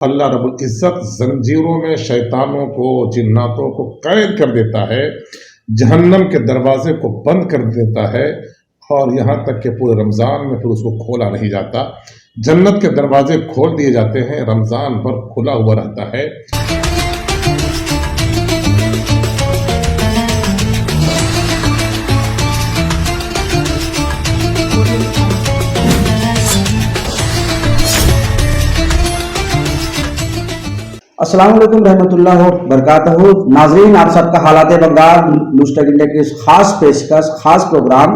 اللہ رب العزت زنجیروں میں شیطانوں کو جناتوں کو قید کر دیتا ہے، جہنم کے دروازے کو بند کر دیتا ہے، اور یہاں تک کہ پورے رمضان میں پھر اس کو کھولا نہیں جاتا۔ جنت کے دروازے کھول دیے جاتے ہیں، رمضان بھر کھلا ہوا رہتا ہے۔ السلام علیکم رحمۃ اللہ وبرکاتہ۔ ناظرین، آپ سب کا حالات بنگال نیوز ٹیک انڈیا کے خاص پیشکش، خاص پروگرام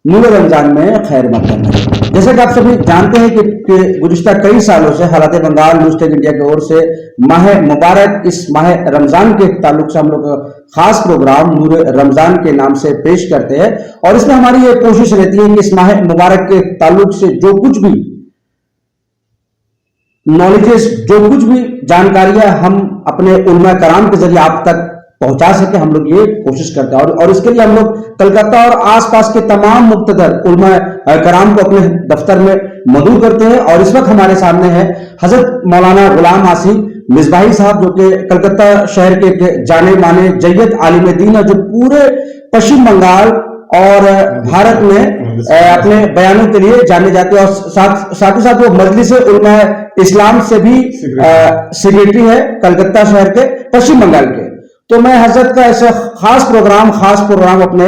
نور رمضان میں خیر مقدم ہے۔ جیسا کہ آپ سبھی جانتے ہیں کہ گزشتہ کئی سالوں سے حالات بنگال نیوز ٹیک انڈیا کی اور سے ماہ مبارک، اس ماہ رمضان کے تعلق سے ہم لوگ خاص پروگرام نور رمضان کے نام سے پیش کرتے ہیں، اور اس میں ہماری یہ کوشش رہتی ہے کہ اس ماہ مبارک کے تعلق سے جو کچھ بھی نالجز، جو کچھ بھی جانکاریاں ہم اپنے علماء کرام کے ذریعے آپ تک پہنچا سکے، ہم لوگ یہ کوشش کرتے ہیں، اور اس کے لیے ہم لوگ کلکتہ اور آس پاس کے تمام مقتدر علماء کرام کو اپنے دفتر میں مدعو کرتے ہیں۔ اور اس وقت ہمارے سامنے ہے حضرت مولانا غلام آصف مصباحی صاحب، جو کہ کلکتہ شہر کے جانے مانے جیت عالم دین ہے، جو پورے پشچم بنگال اور بھارت میں اپنے بیانوں کے لیے جانے جاتے ہیں، اور ساتھ ہی ساتھ وہ مجلس علماء اسلام سے بھی سیکریٹری ہے کلکتہ شہر کے، پشچم بنگال کے۔ تو میں حضرت کا ایسا خاص پروگرام اپنے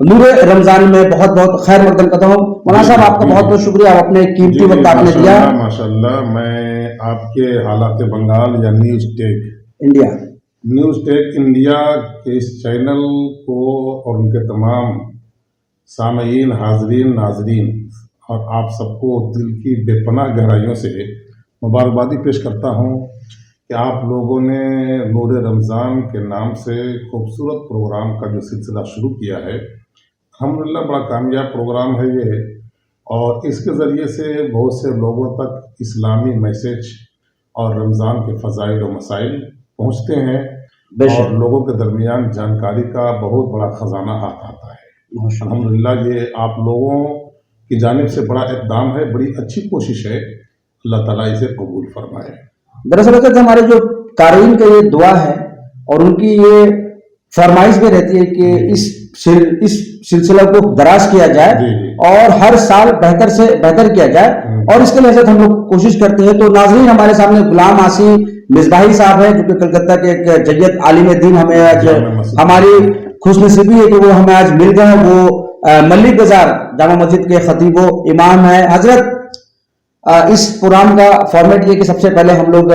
نور رمضان میں بہت بہت خیر مقدم کرتا ہوں۔ مولانا صاحب، آپ کا بہت بہت شکریہ، آپ اپنے قیمتی وقت آپ نے دیا۔ ماشاءاللہ، میں آپ کے حالات بنگال یا نیوز ٹیک انڈیا کے اس چینل کو اور ان کے تمام سامعین، حاضرین، ناظرین اور آپ سب کو دل کی بے پناہ گہرائیوں سے مبارکبادی پیش کرتا ہوں کہ آپ لوگوں نے نور رمضان کے نام سے خوبصورت پروگرام کا جو سلسلہ شروع کیا ہے، الحمدللہ بڑا کامیاب پروگرام ہے یہ، اور اس کے ذریعے سے بہت سے لوگوں تک اسلامی میسج اور رمضان کے فضائل و مسائل پہنچتے ہیں، اور لوگوں کے درمیان جانکاری کا بہت بڑا خزانہ آتا ہے۔ الحمدللہ یہ آپ لوگوں کی جانب سے بڑا اقدام ہے، بڑی اچھی کوشش ہے، اللہ تعالیٰ اسے قبول فرمائے۔ دراصل ہمارے جو قارئین کا یہ دعا ہے اور ان کی یہ فرمائش بھی رہتی ہے کہ اس سلسلہ کو دراز کیا جائے اور ہر سال بہتر سے بہتر کیا جائے، اور اس کے لیے ہم لوگ کوشش کرتے ہیں۔ تو ناظرین، ہمارے سامنے غلام آصف مصباحی صاحب ہیں، جو کہ کلکتہ کے ایک جیت عالم دین، ہمیں آج ہماری خوش نصیبی ہے کہ وہ ہمیں آج مل گئے ہیں۔ وہ ملک بازار جامع مسجد کے خطیب و امام ہیں۔ حضرت، اس پروگرام کا فارمیٹ یہ کہ سب سے پہلے ہم لوگ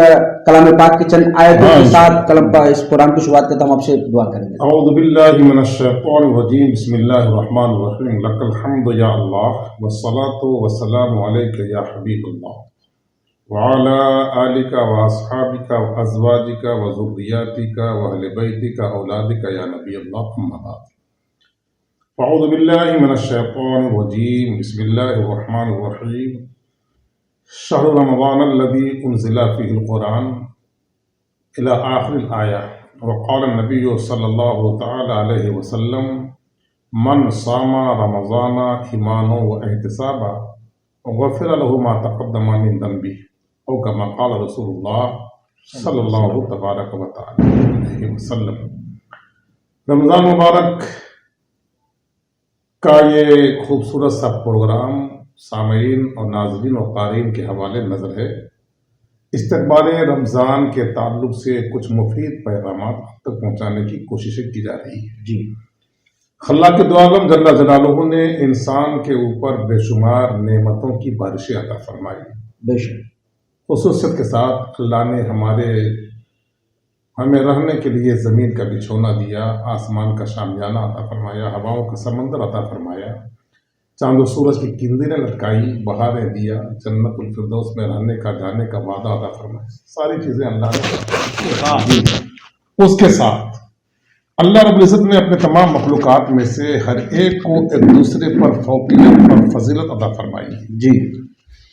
کلام پاک کی چند آیتوں کے ساتھ اس پروگرام کی شروعات کرتے ہیں۔ ہم آپ سے دعا کریں گے۔ اعوذ باللہ من الشیطان الرجیم، بسم اللہ الرحمن الرحیم، لک الحمد یا اللہ والصلاة والسلام علیک یا حبیب اللہ وعلی آلک واصحابک وازواجک وذریاتک واہل بیتک اولادک یا نبی اللہ، اما بعد۔ اعوذ باللہ من الشیطان الرجیم، بسم اللہ الرحمن الرحیم، شہر رمضان الذی انزل فیہ القرآن الی آخر الآیہ، وقال النبی صلی اللہ تعالی علیہ وسلم، من صام رمضان ایمانا و احتسابا غفر له ما تقدم من ذنبہ، او کما قال رسول اللہ صلی اللہ تبارک و تعالی علیہ وسلم۔ رمضان مبارک کا یہ خوبصورت سا پروگرام سامعین اور ناظرین و قارئین کے حوالے نظر ہے۔ استقبال رمضان کے تعلق سے کچھ مفید پیغامات تک پہنچانے کی کوششیں کی جا رہی ہیں۔ جی، اللہ کے دو عالم جل جلالہ نے انسان کے اوپر بے شمار نعمتوں کی بارشیں عطا فرمائی۔ بے شک خصوصیت کے ساتھ اللہ نے ہمیں رہنے کے لیے زمین کا بچھونا دیا، آسمان کا شامیانہ عطا فرمایا، ہواؤں کا سمندر عطا فرمایا، چاند و سورج کی کرنیں لٹکائی، بہاریں دیا، جنت الفردوس میں رہنے کا جانے کا وعدہ عطا فرمایا۔ ساری چیزیں اللہ نے اس کے ساتھ اللہ رب العزت نے اپنے تمام مخلوقات میں سے ہر ایک کو ایک دوسرے پر فوقیت اور فضیلت عطا فرمائی۔ جی،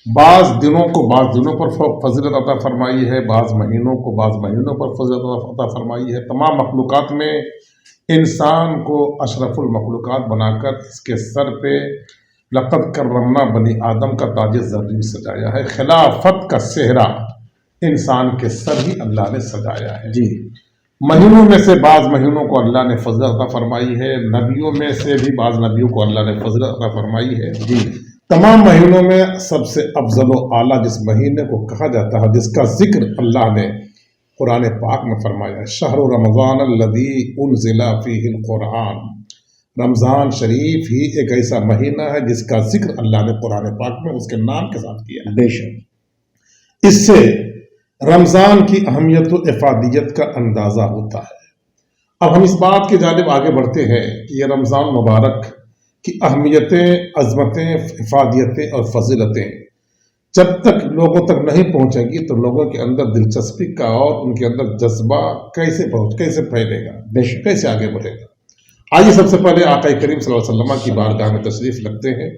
بعض دنوں کو بعض دنوں پر فضیلت عطا فرمائی ہے، بعض مہینوں کو بعض مہینوں پر فضیلت عطا فرمائی ہے۔ تمام مخلوقات میں انسان کو اشرف المخلوقات بنا کر اس کے سر پہ لقد کرمنا بنی آدم کا تاج زرین سجایا ہے، خلافت کا صحرا انسان کے سر ہی اللہ نے سجایا ہے۔ جی، مہینوں میں سے بعض مہینوں کو اللہ نے فضل عطا فرمائی ہے، نبیوں میں سے بھی بعض نبیوں کو اللہ نے فضل عطا فرمائی ہے۔ جی، تمام مہینوں میں سب سے افضل و اعلیٰ جس مہینے کو کہا جاتا ہے، جس کا ذکر اللہ نے قرآن پاک میں فرمایا ہے، شہر رمضان الذی انزل فیہ القرآن، رمضان شریف ہی ایک ایسا مہینہ ہے جس کا ذکر اللہ نے قرآن پاک میں اس کے نام کے ساتھ کیا ہے۔ بے شک اس سے رمضان کی اہمیت و افادیت کا اندازہ ہوتا ہے۔ اب ہم اس بات کی جانب آگے بڑھتے ہیں کہ یہ رمضان مبارک کی اہمیتیں، عظمتیں، افادیتیں اور فضیلتیں جب تک لوگوں تک نہیں پہنچیں گی تو لوگوں کے اندر دلچسپی کا اور ان کے اندر جذبہ کیسے پھیلے گا، بے شک کیسے آگے بڑھے گا۔ آئیے سب سے پہلے آقا کریم صلی اللہ علیہ وسلم کی بارگاہ میں تشریف رکھتے ہیں۔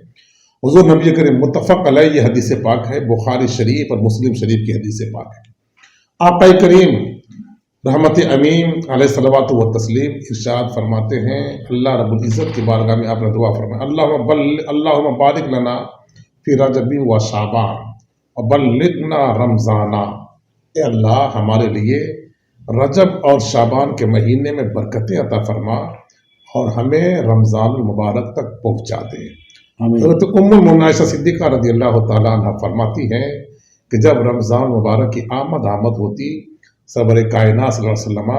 حضور نبی کریم متفق علیہ یہ حدیث پاک ہے، بخاری شریف اور مسلم شریف کی حدیث پاک ہے۔ آقا کریم رحمت امین علیہ الصلوۃ والتسلیم ارشاد فرماتے ہیں، اللہ رب العزت کی بارگاہ میں آپ نے دعا فرمایا، اللہم بارک لنا فی رجب و شعبان وبلغنا رمضانا، اے اللہ ہمارے لیے رجب اور شعبان کے مہینے میں برکتیں عطا فرما اور ہمیں رمضان المبارک تک پہنچا دے۔ حضرت ام المؤمنین عائشہ صدیقہ رضی اللہ تعالیٰ عنہ فرماتی ہیں کہ جب رمضان مبارک کی آمد ہوتی، سرور کائنات صلی اللہ علیہ وسلم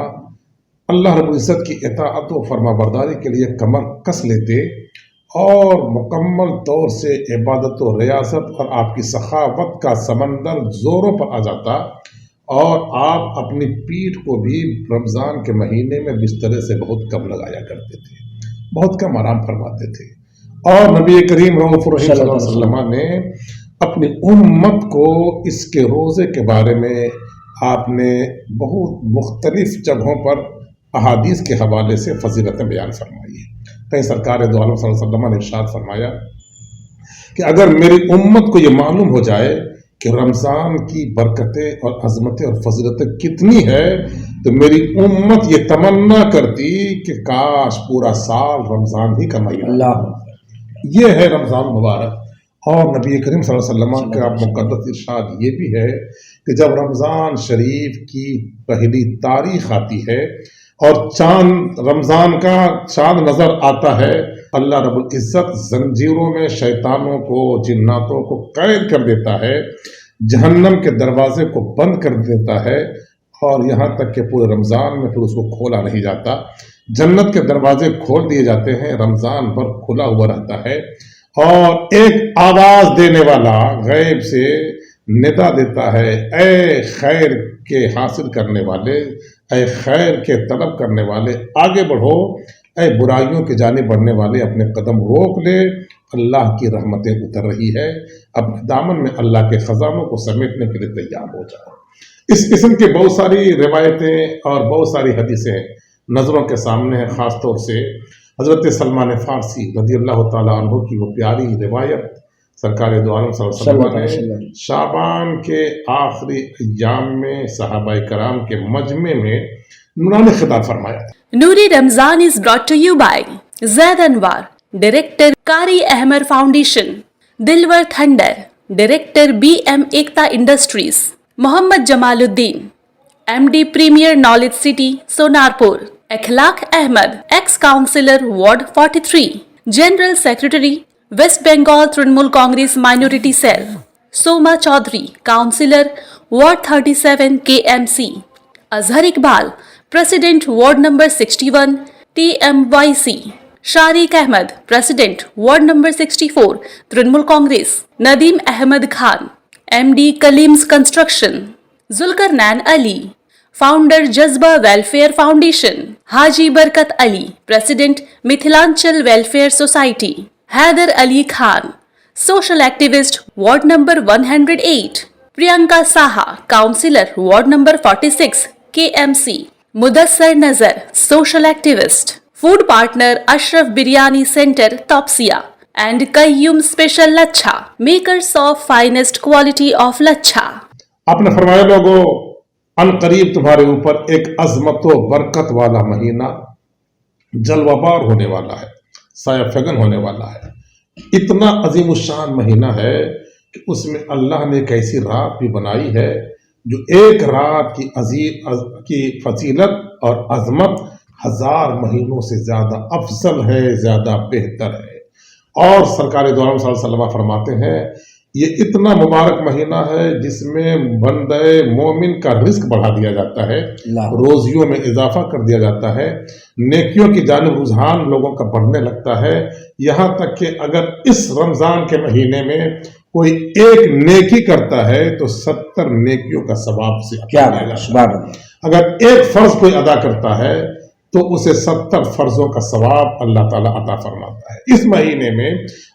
اللہ رب العزت کی اطاعت و فرما برداری کے لیے کمر کس لیتے اور مکمل طور سے عبادت و ریاضت اور آپ کی سخاوت کا سمندر زوروں پر آ جاتا اور آپ اپنی پیٹھ کو بھی رمضان کے مہینے میں بسترے سے بہت کم لگایا کرتے تھے، بہت کم آرام فرماتے تھے۔ اور نبی کریم رؤوف الرحیم صلی اللہ علیہ وسلم نے اپنی امت کو اس کے روزے کے بارے میں آپ نے بہت مختلف جگہوں پر احادیث کے حوالے سے فضیلتیں بیان فرمائی ہیں۔ کہیں سرکار دو عالم صلی اللہ علیہ وسلم نے ارشاد فرمایا کہ اگر میری امت کو یہ معلوم ہو جائے کہ رمضان کی برکتیں اور عظمتیں اور فضیلتیں کتنی ہے تو میری امت یہ تمنا کرتی کہ کاش پورا سال رمضان ہی کا مہینہ۔ اللہ یہ ہے رمضان مبارک۔ اور نبی کریم صلی اللہ علیہ وسلم کا مقدس ارشاد یہ بھی ہے کہ جب رمضان شریف کی پہلی تاریخ آتی ہے اور رمضان کا چاند نظر آتا ہے، اللہ رب العزت زنجیروں میں شیطانوں کو، جناتوں کو قید کر دیتا ہے، جہنم کے دروازے کو بند کر دیتا ہے اور یہاں تک کہ پورے رمضان میں پھر اس کو کھولا نہیں جاتا۔ جنت کے دروازے کھول دیے جاتے ہیں، رمضان بھر کھلا ہوا رہتا ہے اور ایک آواز دینے والا غیب سے ندا دیتا ہے، اے خیر کے حاصل کرنے والے، اے خیر کے طلب کرنے والے آگے بڑھو، اے برائیوں کی جانب بڑھنے والے اپنے قدم روک لے، اللہ کی رحمتیں اتر رہی ہے، اپنے دامن میں اللہ کے خزانوں کو سمیٹنے کے لیے تیار ہو جاؤ۔ اس قسم کی بہت ساری روایتیں اور بہت ساری حدیثیں نظروں کے سامنے ہیں، خاص طور سے حضرت سلمان فارسی رضی اللہ تعالیٰ عنہ کی وہ پیاری روایت، سرکار دو عالم صلی اللہ علیہ وسلم نے شعبان کے آخری ایام میں صحابہ کرام کے مجمع میں نورانی خطاب فرمایا۔ نوری رمضان is brought to you by Zaid Anwar, Director Qari Ahmer Foundation, Dilwar Thunder, Director BM Ekta Industries, Mohammad Jamaluddin, MD Premier Knowledge City, Sonarpur, Akhlaq Ahmed, Ex-Councillor Ward 43, General Secretary, West Bengal Trinamool Congress Minority Cell, Soma Chaudhary, Councillor Ward 37 KMC, Azhar Iqbal, President Ward Number 61 TMYC, Shariq Ahmed, President Ward Number 64 Trinamool Congress, Nadeem Ahmed Khan, MD Kaleem's Construction, Zulkarnain Ali, Founder Jazba Welfare Foundation, Haji Barkat Ali, President Mithilanchal Welfare Society, Haider Ali Khan, Social Activist Ward Number 108, Priyanka Saha, Councillor Ward Number 46 KMC, Mudassar Nazar, Social Activist, Food Partner Ashraf Biryani Center, Topsia, and Qayyum Special Lacha, makers of finest quality of Lacha. آپ نے فرمایا لوگوں، ان قریب تمہارے اوپر ایک عظمت و برکت والا مہینہ جلوہ بار ہونے والا ہے، سایہ فگن ہونے والا ہے۔ اتنا عظیم الشان مہینہ ہے کہ اس میں اللہ نے ایک ایسی رات بھی بنائی ہے جو ایک رات کی فضیلت اور عظمت 1000 مہینوں سے زیادہ افضل ہے، زیادہ بہتر ہے۔ اور سرکار دو عالم صلی اللہ علیہ وسلم فرماتے ہیں یہ اتنا مبارک مہینہ ہے جس میں بندہ مومن کا رزق بڑھا دیا جاتا ہے، روزیوں میں اضافہ کر دیا جاتا ہے، نیکیوں کی جانب رجحان لوگوں کا بڑھنے لگتا ہے، یہاں تک کہ اگر اس رمضان کے مہینے میں کوئی ایک نیکی کرتا ہے تو 70 نیکیوں کا ثواب سے کیا اگر ایک فرض کوئی ادا کرتا ہے تو اسے 70 فرضوں کا ثواب اللہ تعالیٰ عطا فرماتا ہے۔ اس مہینے میں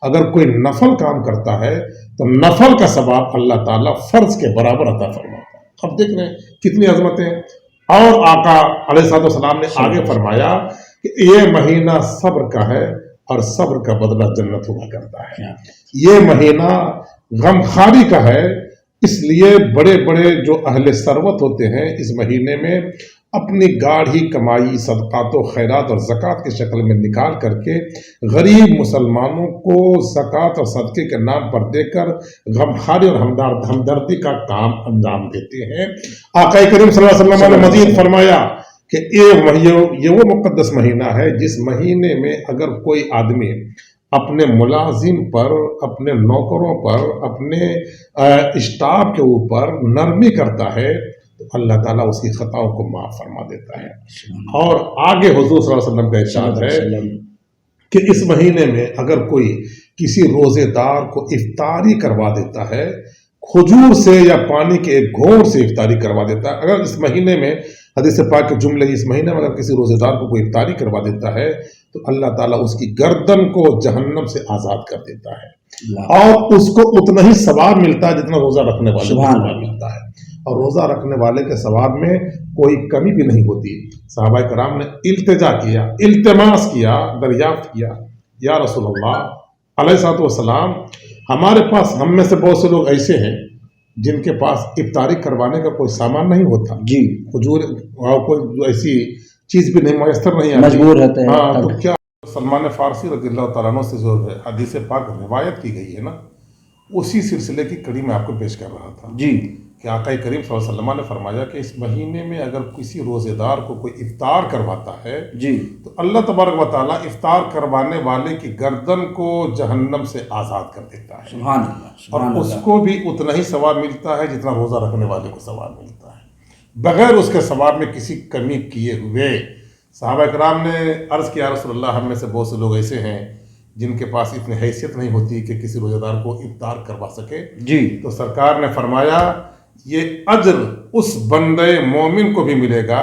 اگر کوئی نفل کام کرتا ہے تو نفل کا ثواب اللہ تعالیٰ فرض کے برابر عطا فرماتا ہے۔ اب دیکھ رہے ہیں کتنی عظمتیں، اور آقا علیہ الصلوۃ والسلام نے آگے فرمایا کہ یہ مہینہ صبر کا ہے اور صبر کا بدلہ جنت ہوا کرتا ہے۔ یہ مہینہ غمخواری کا ہے، اس لیے بڑے بڑے جو اہل ثروت ہوتے ہیں اس مہینے میں اپنی گاڑھی کمائی صدقات و خیرات اور زکوٰۃ کی شکل میں نکال کر کے غریب مسلمانوں کو زکوٰۃ اور صدقے کے نام پر دے کر غمخواری اور ہمدردی کا کام انجام دیتے ہیں۔ آقا کریم صلی اللہ علیہ وسلم نے مزید فرمایا کہ یہ وہ مقدس مہینہ ہے جس مہینے میں اگر کوئی آدمی اپنے ملازم پر، اپنے نوکروں پر، اپنے اسٹاف کے اوپر نرمی کرتا ہے تو اللہ تعالیٰ اس کی خطاؤں کو معاف فرما دیتا ہے۔ اور آگے حضور صلی اللہ علیہ وسلم کا ارشاد ہے کہ اس مہینے میں اگر کوئی کسی روزے دار کو افطاری کروا دیتا ہے، کھجور سے یا پانی کے ایک گھونٹ سے افطاری کروا دیتا ہے، اگر اس مہینے میں حدیث پاک کے جملے اس مہینے میں اگر کسی روزے دار کو کوئی افطاری کروا دیتا ہے تو اللہ تعالیٰ اس کی گردن کو جہنم سے آزاد کر دیتا ہے، اور اس کو اتنا ہی ثواب ملتا ہے جتنا روزہ رکھنے والے کو ثواب ملتا ہے، اور روزہ رکھنے والے کے ثواب میں کوئی کمی بھی نہیں ہوتی۔ صحابہ کرام نے التجا کیا، التماس کیا، دریافت کیا، یا رسول اللہ علیہ الصلوۃ والسلام، ہمارے پاس ہم میں سے بہت سے لوگ ایسے ہیں جن کے پاس افطاری کروانے کا کوئی سامان نہیں ہوتا، جی حضور کوئی ایسی چیز بھی نہیں میسر نہیں آتی، مجبور رہتے ہیں، ہاں تو کیا سلمان فارسی رضی اللہ تعالیٰ عنہ سے جو حدیث پاک روایت کی گئی ہے نا، اسی سلسلے کی کڑی میں آپ کو پیش کر رہا تھا جی، کہ آقا کریم صلی اللہ علیہ وسلم نے فرمایا کہ اس مہینے میں اگر کسی روزے دار کو کوئی افطار کرواتا ہے جی تو اللہ تبارک و تعالیٰ افطار کروانے والے کی گردن کو جہنم سے آزاد کر دیتا ہے، سبحان اللہ، اور اس کو بھی اتنا ہی ثواب ملتا ہے جتنا روزہ رکھنے والے کو ثواب ملتا ہے، بغیر اس کے ثواب میں کسی کمی کیے ہوئے۔ صحابہ کرام نے عرض کیا رسول اللہ ہم میں سے بہت سے لوگ ایسے ہیں جن کے پاس اتنی حیثیت نہیں ہوتی کہ کسی روزے دار کو افطار کروا سکے جی، تو سرکار نے فرمایا یہ اجر اس بندے مومن کو بھی ملے گا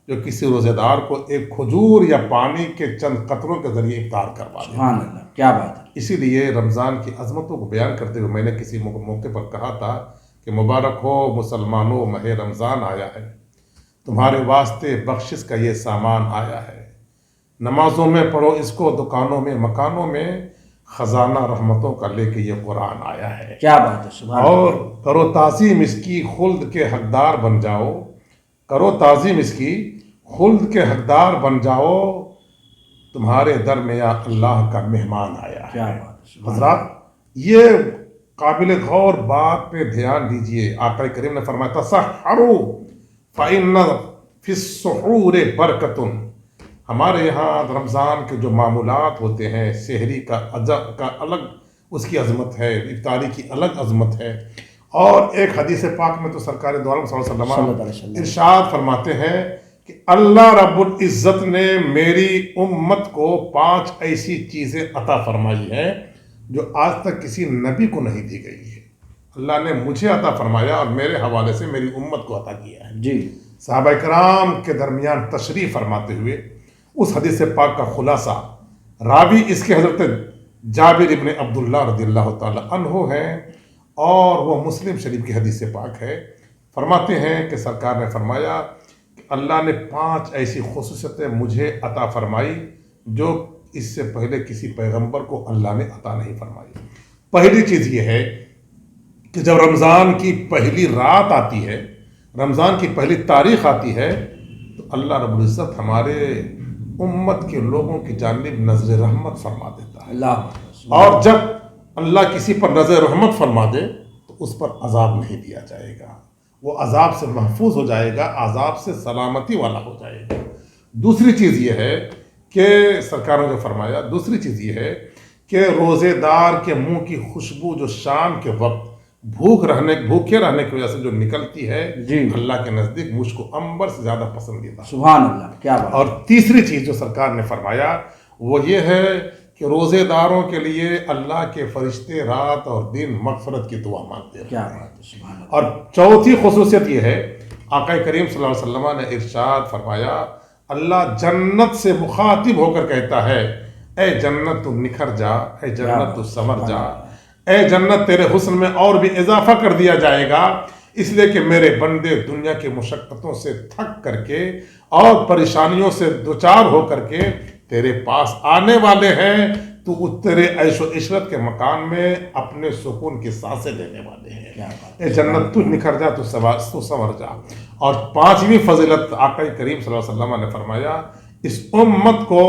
جو کسی روزے دار کو ایک کھجور یا پانی کے چند قطروں کے ذریعے افطار کروا دے۔ سبحان اللہ، کیا بات ہے۔ اسی لیے رمضان کی عظمتوں کو بیان کرتے ہوئے میں نے کسی موقع پر کہا تھا کہ مبارک ہو مسلمانوں، ماہ رمضان آیا ہے، تمہارے واسطے بخشش کا یہ سامان آیا ہے، نمازوں میں پڑھو اس کو، دکانوں میں مکانوں میں خزانہ رحمتوں کا لے کے یہ قرآن آیا ہے، کیا بات ہے، سبحان اللہ، اور کرو تعظیم اس کی، خلد کے حقدار بن جاؤ، کرو تعظیم اس کی، خلد کے حقدار بن جاؤ، تمہارے در میں یا اللہ کا مہمان آیا ہے۔ کیا بات ہے حضرات، یہ قابل غور بات پہ دھیان دیجئے۔ آقا کریم نے فرمایا تسحروا فإن فی السحور برکۃ۔ ہمارے یہاں رمضان کے جو معمولات ہوتے ہیں، سحری کا الگ اس کی عظمت ہے، افطاری کی الگ عظمت ہے، اور ایک حدیث پاک میں تو سرکار دو عالم صلی اللہ علیہ وسلم ارشاد فرماتے ہیں کہ اللہ رب العزت نے میری امت کو 5 ایسی چیزیں عطا فرمائی ہیں جو آج تک کسی نبی کو نہیں دی گئی ہے، اللہ نے مجھے عطا فرمایا اور میرے حوالے سے میری امت کو عطا کیا ہے جی۔ صحابہ کرام کے درمیان تشریف فرماتے ہوئے اس حدیث پاک کا خلاصہ راوی اس کے حضرت جابر ابن عبداللہ رضی اللہ تعالی عنہ ہیں، اور وہ مسلم شریف کی حدیث پاک ہے۔ فرماتے ہیں کہ سرکار نے فرمایا کہ اللہ نے 5 ایسی خصوصیتیں مجھے عطا فرمائی جو اس سے پہلے کسی پیغمبر کو اللہ نے عطا نہیں فرمائی۔ پہلی چیز یہ ہے کہ جب رمضان کی پہلی رات آتی ہے، رمضان کی پہلی تاریخ آتی ہے، تو اللہ رب العزت ہمارے امت کے لوگوں کی جانب نظر رحمت فرما دیتا ہے اللہ، اور جب اللہ کسی پر نظر رحمت فرما دے تو اس پر عذاب نہیں دیا جائے گا، وہ عذاب سے محفوظ ہو جائے گا، عذاب سے سلامتی والا ہو جائے گا۔ دوسری چیز یہ ہے کہ سرکار نے جو فرمایا، دوسری چیز یہ ہے کہ روزے دار کے منہ کی خوشبو جو شام کے وقت بھوکے رہنے کی وجہ سے جو نکلتی ہے، جی، اللہ کے نزدیک مجھ کو عنبر سے زیادہ پسندیدہ۔ سبحان اللہ، کیا بات۔ اور تیسری چیز جو سرکار نے فرمایا وہ یہ ہے کہ روزے داروں کے لیے اللہ کے فرشتے رات اور دن مغفرت کی دعا مانگتے ہیں۔ کیا بات ہے، سبحان اللہ۔ اور چوتھی خصوصیت یہ ہے، آقا کریم صلی اللہ علیہ وسلم نے ارشاد فرمایا، اللہ جنت سے مخاطب ہو کر کہتا ہے، اے جنت تو نکھر جا، اے جنت تو سنور جا، اے جنت تیرے حسن میں اور بھی اضافہ کر دیا جائے گا، اس لیے کہ میرے بندے دنیا کی مشقتوں سے تھک کر کے اور پریشانیوں سے دوچار ہو کر کے تیرے پاس آنے والے ہیں، تو تیرے عیش و عشرت کے مکان میں اپنے سکون کی سانسیں لینے والے ہیں۔ اے جنت تو نکھر جا، تو سنور جا۔ اور پانچویں فضیلت آقا کریم صلی اللہ علیہ وسلم نے فرمایا، اس امت کو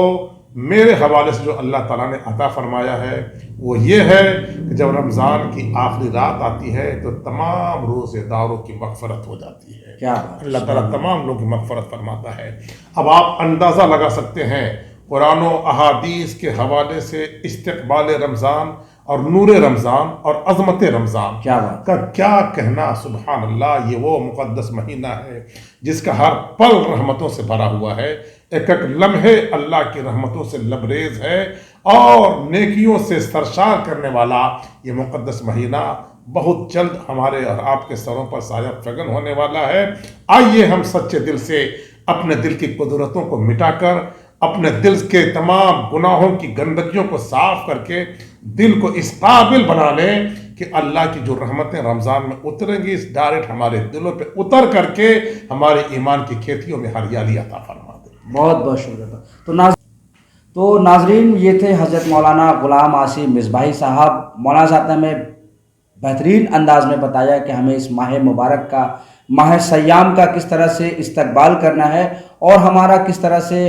میرے حوالے سے جو اللہ تعالیٰ نے عطا فرمایا ہے وہ یہ ہے کہ جب رمضان کی آخری رات آتی ہے تو تمام روزے داروں کی مغفرت ہو جاتی ہے۔ کیا بات، اللہ تعالیٰ تمام لوگوں کی مغفرت فرماتا ہے۔ اب آپ اندازہ لگا سکتے ہیں قرآن و احادیث کے حوالے سے استقبال رمضان اور نور رمضان اور عظمت رمضان کیا بات کا کیا کہنا۔ سبحان اللہ، یہ وہ مقدس مہینہ ہے جس کا ہر پل رحمتوں سے بھرا ہوا ہے، ایک ایک لمحے اللہ کی رحمتوں سے لبریز ہے اور نیکیوں سے سرشار کرنے والا یہ مقدس مہینہ بہت جلد ہمارے اور آپ کے سروں پر سایہ فگن ہونے والا ہے۔ آئیے ہم سچے دل سے اپنے دل کی قدرتوں کو مٹا کر، اپنے دل کے تمام گناہوں کی گندگیوں کو صاف کر کے دل کو اس قابل بنا لیں کہ اللہ کی جو رحمتیں رمضان میں اتریں گی، اس ڈائریکٹ ہمارے دلوں پہ اتر کر کے ہمارے ایمان کی کھیتیوں میں ہریالی عطا فرما دے۔ بہت بہت شکریہ۔ تو ناظرین، یہ تھے حضرت مولانا غلام عاصم مصباحی صاحب۔ مولانا صاحب نے ہمیں بہترین انداز میں بتایا کہ ہمیں اس ماہ مبارک کا، ماہ سیام کا کس طرح سے استقبال کرنا ہے اور ہمارا کس طرح سے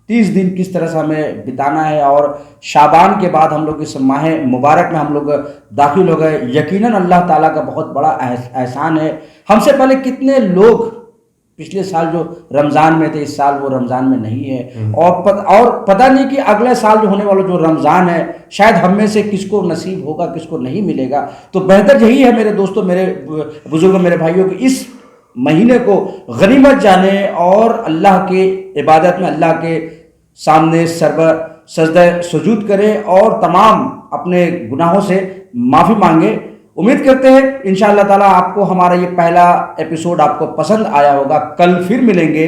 30 دن کس طرح سے ہمیں بتانا ہے، اور شعبان کے بعد ہم لوگ اس ماہ مبارک میں ہم لوگ داخل ہو گئے۔ یقیناً اللہ تعالیٰ کا بہت بڑا احسان ہے۔ ہم سے پہلے کتنے لوگ پچھلے سال جو رمضان میں تھے، اس سال وہ رمضان میں نہیں ہے، اور پتہ نہیں کہ اگلے سال جو ہونے والا جو رمضان ہے شاید ہم میں سے کس کو نصیب ہوگا، کس کو نہیں ملے گا۔ تو بہتر یہی ہے میرے دوستوں، میرے بزرگوں، میرے بھائیوں، کہ اس مہینے کو غنیمت جانیں اور اللہ کے عبادت میں اللہ کے سامنے سجدہ سجود کریں اور تمام اپنے گناہوں سے معافی مانگیں۔ امید کرتے ہیں انشاءاللہ تعالیٰ آپ کو ہمارا یہ پہلا ایپیسوڈ آپ کو پسند آیا ہوگا۔ کل پھر ملیں گے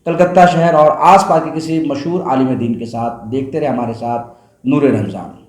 کلکتہ شہر اور آس پاس کے کسی مشہور عالم دین کے ساتھ۔ دیکھتے رہے ہمارے ساتھ نور رمضان۔